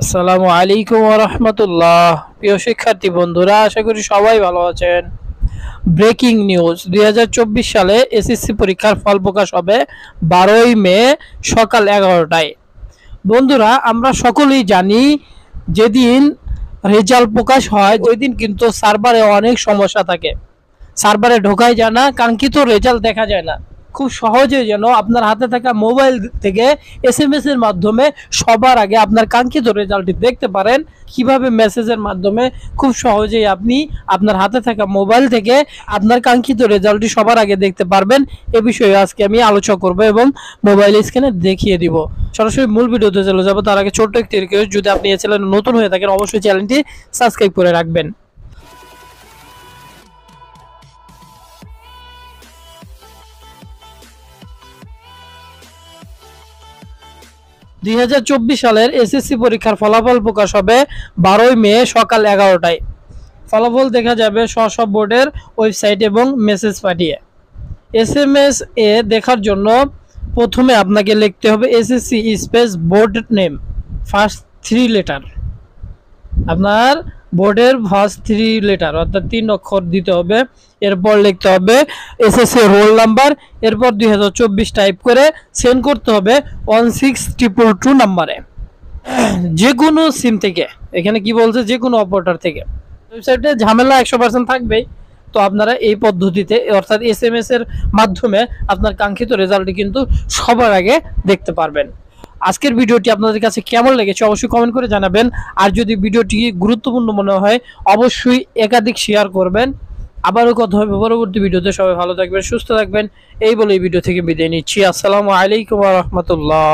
আসসালামু আলাইকুম ওয়া রাহমাতুল্লাহ। প্রিয় শিক্ষার্থী বন্ধুরা, আশা করি সবাই ভালো আছেন। ব্রেকিং নিউজ, 2024 সালে এসএসসি পরীক্ষার ফল প্রকাশ হবে 12ই মে সকাল 11টায়। বন্ধুরা, আমরা সকলেই জানি যেদিন রেজাল্ট প্রকাশ হয় ওই দিন কিন্তু সার্ভারে অনেক সমস্যা থাকে। সার্ভারে ঢোকাই যায় না, কাঙ্ক্ষিত রেজাল্ট দেখা যায় না। খুব সহজে যেন আপনার হাতে থাকা মোবাইল থেকে এসএমএস এর মাধ্যমে সবার আগে আপনার কাঙ্ক্ষিত রেজাল্টটি দেখতে পারেন। কিভাবে মেসেজের মাধ্যমে খুব সহজেই আপনি আপনার হাতে থাকা মোবাইল থেকে আপনার কাঙ্ক্ষিত রেজাল্টটি সবার আগে দেখতে পারবেন, এ বিষয়ে আজকে আমি আলোচনা করব এবং মোবাইল স্ক্রিনে দেখিয়ে দিব। সরাসরি মূল ভিডিওতে চলে যাব। তার আগে ছোট্ট একটি রিকোয়েস্ট, যদি আপনি এই চ্যানেলে নতুন হয়ে থাকেন অবশ্যই চ্যানেলটি সাবস্ক্রাইব করে রাখবেন। 2024 সালের এসএসসি পরীক্ষার ফলাফল প্রকাশ হবে 12ই মে সকাল 11টায়। ফলাফল দেখা যাবে সব বোর্ডের ওয়েবসাইট এবং মেসেজ পাঠিয়ে। এসএমএস এ দেখার জন্য প্রথমে আপনাকে লিখতে হবে SSC space board name, first 3 letter. আপনার বোর্ডের ফার্স্ট 3 লেটার অর্থাৎ 3 অক্ষর দিতে হবে। এরপর লিখতে হবে এসএসসি রোল নাম্বার, এরপর 2024 টাইপ করে সেন্ড করতে হবে 16222 নাম্বারে, যে কোনো সিম থেকে। এখানে কি বলছে, যে কোনো অপারেটর থেকে। ওয়েবসাইটে ঝামেলা 100% থাকবেই। তো আপনারা এই পদ্ধতিতে অর্থাৎ এসএমএস এর মাধ্যমে আপনার কাঙ্ক্ষিত রেজাল্টটি কিন্তু সবার আগে দেখতে পারবেন। আজকের ভিডিওটি আপনাদের কাছে কেমন লেগেছে অবশ্যই কমেন্ট করে জানাবেন। আর যদি ভিডিওটি গুরুত্বপূর্ণ মনে হয় অবশ্যই একাধিক শেয়ার করবেন। আবারও কথা হবে পরবর্তী ভিডিওতে। সবাই ভালো থাকবেন, সুস্থ থাকবেন, এই বলে এই ভিডিও থেকে বিদায় নিচ্ছি। আসসালামু আলাইকুম ওয়া রাহমাতুল্লাহ।